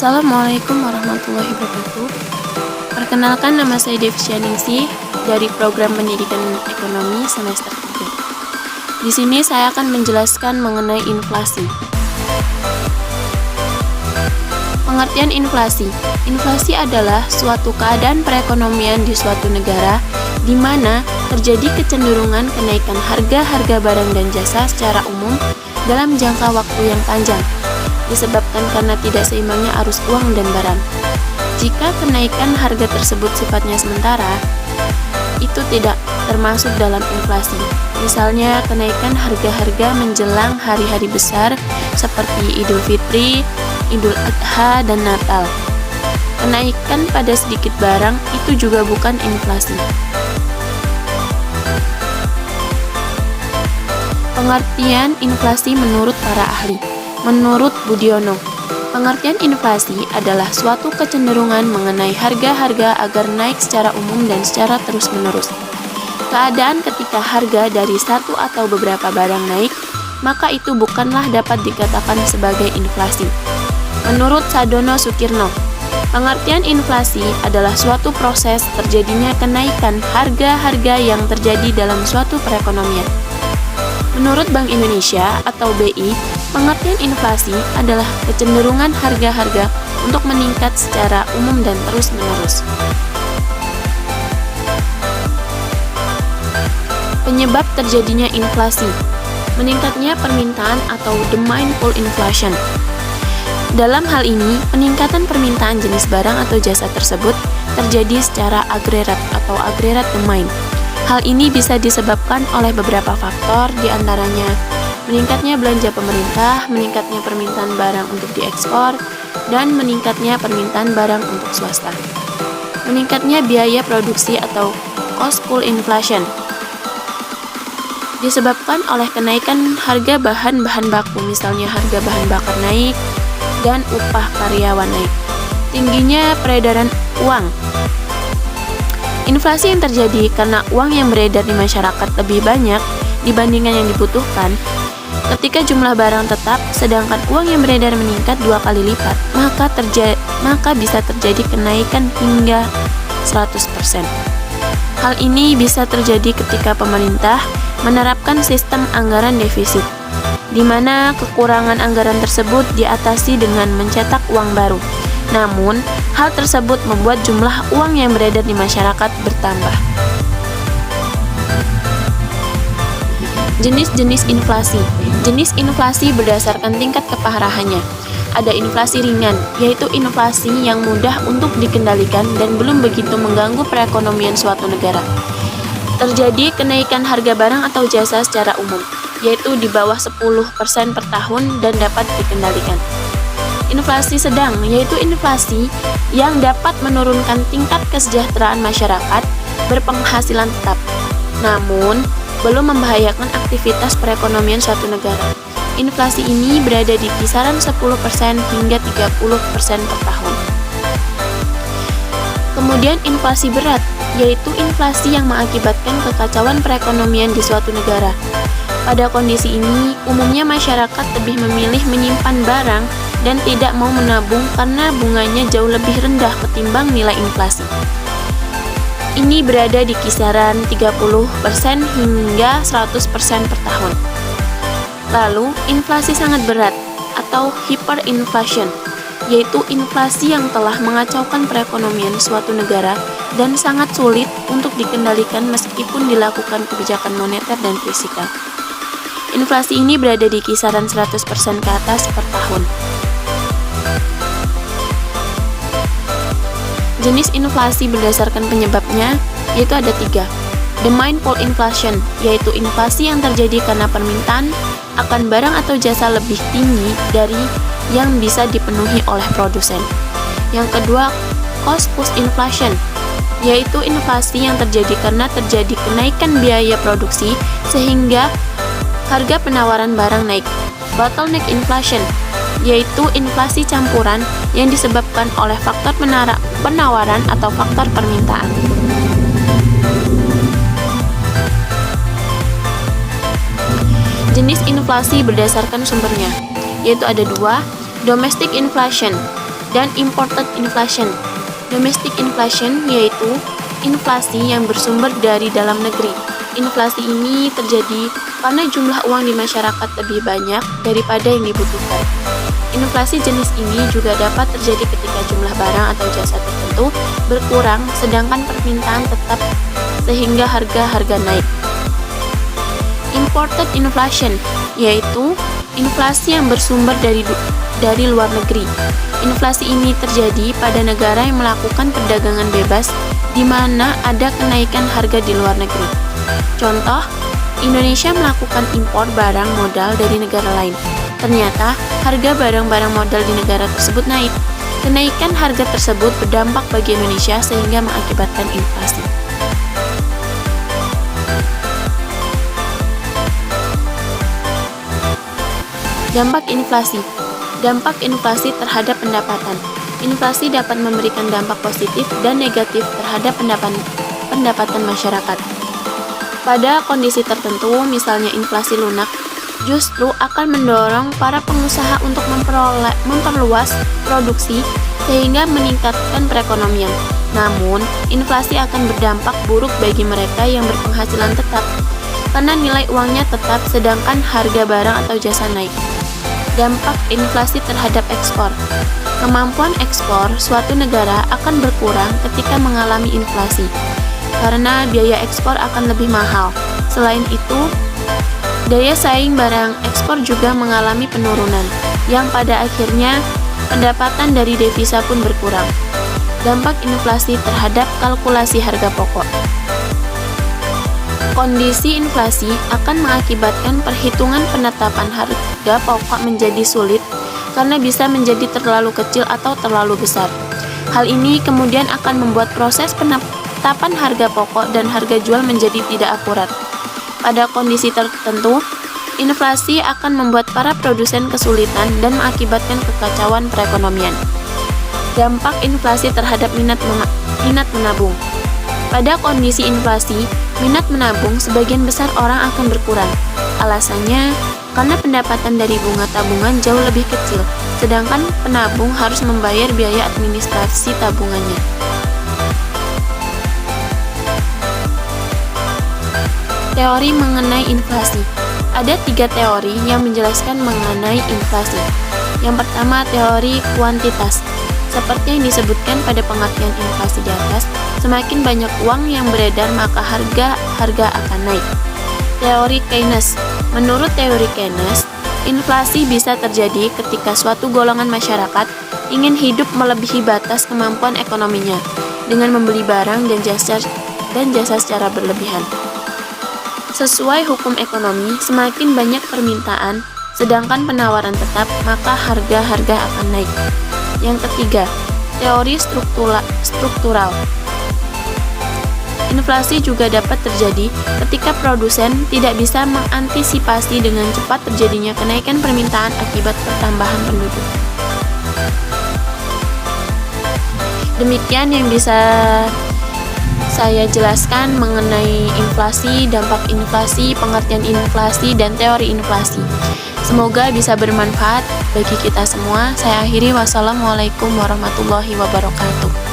Assalamualaikum warahmatullahi wabarakatuh. Perkenalkan, nama saya Devsya Ningsih dari Program Pendidikan Ekonomi semester 3. Di sini saya akan menjelaskan mengenai inflasi. Pengertian inflasi. Inflasi adalah suatu keadaan perekonomian di suatu negara di mana terjadi kecenderungan kenaikan harga-harga barang dan jasa secara umum dalam jangka waktu yang panjang, disebabkan karena tidak seimbangnya arus uang dan barang. Jika kenaikan harga tersebut sifatnya sementara, itu tidak termasuk dalam inflasi. Misalnya, kenaikan harga-harga menjelang hari-hari besar seperti Idul Fitri, Idul Adha, dan Natal. Kenaikan pada sedikit barang itu juga bukan inflasi. Pengertian inflasi menurut para ahli. Menurut Budiono, pengertian inflasi adalah suatu kecenderungan mengenai harga-harga agar naik secara umum dan secara terus-menerus. Keadaan ketika harga dari satu atau beberapa barang naik, maka itu bukanlah dapat dikatakan sebagai inflasi. Menurut Sadono Sukirno, pengertian inflasi adalah suatu proses terjadinya kenaikan harga-harga yang terjadi dalam suatu perekonomian. Menurut Bank Indonesia atau BI, pengertian inflasi adalah kecenderungan harga-harga untuk meningkat secara umum dan terus-menerus. Penyebab terjadinya inflasi: meningkatnya permintaan atau demand pull inflation. Dalam hal ini, peningkatan permintaan jenis barang atau jasa tersebut terjadi secara agregat atau agregat demand. Hal ini bisa disebabkan oleh beberapa faktor, diantaranya meningkatnya belanja pemerintah, meningkatnya permintaan barang untuk diekspor, dan meningkatnya permintaan barang untuk swasta. Meningkatnya biaya produksi atau cost pull inflation disebabkan oleh kenaikan harga bahan-bahan baku, misalnya harga bahan bakar naik dan upah karyawan naik. Tingginya peredaran uang. Inflasi yang terjadi karena uang yang beredar di masyarakat lebih banyak dibandingkan yang dibutuhkan. Ketika jumlah barang tetap, sedangkan uang yang beredar meningkat 2 kali lipat, maka bisa terjadi kenaikan hingga 100%. Hal ini bisa terjadi ketika pemerintah menerapkan sistem anggaran defisit, di mana kekurangan anggaran tersebut diatasi dengan mencetak uang baru. Namun, hal tersebut membuat jumlah uang yang beredar di masyarakat bertambah. Jenis-jenis inflasi. Jenis inflasi berdasarkan tingkat keparahannya. Ada inflasi ringan, yaitu inflasi yang mudah untuk dikendalikan dan belum begitu mengganggu perekonomian suatu negara. Terjadi kenaikan harga barang atau jasa secara umum, yaitu di bawah 10% per tahun dan dapat dikendalikan. Inflasi sedang, yaitu inflasi yang dapat menurunkan tingkat kesejahteraan masyarakat berpenghasilan tetap, namun belum membahayakan aktivitas perekonomian suatu negara. Inflasi ini berada di kisaran 10% hingga 30% per tahun. Kemudian inflasi berat, yaitu inflasi yang mengakibatkan kekacauan perekonomian di suatu negara. Pada kondisi ini, umumnya masyarakat lebih memilih menyimpan barang dan tidak mau menabung karena bunganya jauh lebih rendah ketimbang nilai inflasi. Ini berada di kisaran 30% hingga 100% per tahun. Lalu, inflasi sangat berat atau hyperinflation, yaitu inflasi yang telah mengacaukan perekonomian suatu negara dan sangat sulit untuk dikendalikan meskipun dilakukan kebijakan moneter dan fiskal. Inflasi ini berada di kisaran 100% ke atas per tahun. Jenis inflasi berdasarkan penyebabnya, yaitu ada 3. Demand pull inflation, yaitu inflasi yang terjadi karena permintaan akan barang atau jasa lebih tinggi dari yang bisa dipenuhi oleh produsen. Yang kedua, cost push inflation, yaitu inflasi yang terjadi karena terjadi kenaikan biaya produksi sehingga harga penawaran barang naik. Bottleneck inflation, yaitu inflasi campuran yang disebabkan oleh faktor penawaran atau faktor permintaan. Jenis inflasi berdasarkan sumbernya, yaitu ada 2. Domestic inflation, dan imported inflation. Domestic inflation yaitu inflasi yang bersumber dari dalam negeri. Inflasi ini terjadi karena jumlah uang di masyarakat lebih banyak daripada yang dibutuhkan. Inflasi jenis ini juga dapat terjadi ketika jumlah barang atau jasa tertentu berkurang sedangkan permintaan tetap sehingga harga-harga naik. Imported inflation yaitu inflasi yang bersumber dari luar negeri. Inflasi ini terjadi pada negara yang melakukan perdagangan bebas di mana ada kenaikan harga di luar negeri. Contoh, Indonesia melakukan impor barang modal dari negara lain. Ternyata, harga barang-barang modal di negara tersebut naik. Kenaikan harga tersebut berdampak bagi Indonesia sehingga mengakibatkan inflasi. Dampak inflasi. Dampak inflasi terhadap pendapatan. Inflasi dapat memberikan dampak positif dan negatif terhadap pendapatan masyarakat. Pada kondisi tertentu, misalnya inflasi lunak, justru akan mendorong para pengusaha untuk memperluas produksi sehingga meningkatkan perekonomian. Namun, inflasi akan berdampak buruk bagi mereka yang berpenghasilan tetap, karena nilai uangnya tetap sedangkan harga barang atau jasa naik. Dampak inflasi terhadap ekspor. Kemampuan ekspor suatu negara akan berkurang ketika mengalami inflasi, karena biaya ekspor akan lebih mahal. Selain itu, daya saing barang ekspor juga mengalami penurunan, yang pada akhirnya pendapatan dari devisa pun berkurang. Dampak inflasi terhadap kalkulasi harga pokok. Kondisi inflasi akan mengakibatkan perhitungan penetapan harga pokok menjadi sulit karena bisa menjadi terlalu kecil atau terlalu besar. Hal ini kemudian akan membuat proses penetapan harga pokok dan harga jual menjadi tidak akurat. Pada kondisi tertentu, inflasi akan membuat para produsen kesulitan dan mengakibatkan kekacauan perekonomian. Dampak inflasi terhadap minat menabung. Pada kondisi inflasi, minat menabung sebagian besar orang akan berkurang. Alasannya, karena pendapatan dari bunga tabungan jauh lebih kecil, sedangkan penabung harus membayar biaya administrasi tabungannya. Teori mengenai inflasi. Ada 3 teori yang menjelaskan mengenai inflasi. Yang pertama, teori kuantitas. Seperti yang disebutkan pada pengertian inflasi di atas, semakin banyak uang yang beredar maka harga akan naik. Teori Keynes. Menurut teori Keynes, inflasi bisa terjadi ketika suatu golongan masyarakat ingin hidup melebihi batas kemampuan ekonominya dengan membeli barang dan jasa secara berlebihan. Sesuai hukum ekonomi, semakin banyak permintaan sedangkan penawaran tetap, maka harga akan naik. Yang ketiga, teori struktural. Inflasi juga dapat terjadi ketika produsen tidak bisa mengantisipasi dengan cepat terjadinya kenaikan permintaan akibat pertambahan penduduk. Demikian yang bisa saya jelaskan mengenai inflasi, dampak inflasi, pengertian inflasi, dan teori inflasi. Semoga bisa bermanfaat bagi kita semua. Saya akhiri, wassalamualaikum warahmatullahi wabarakatuh.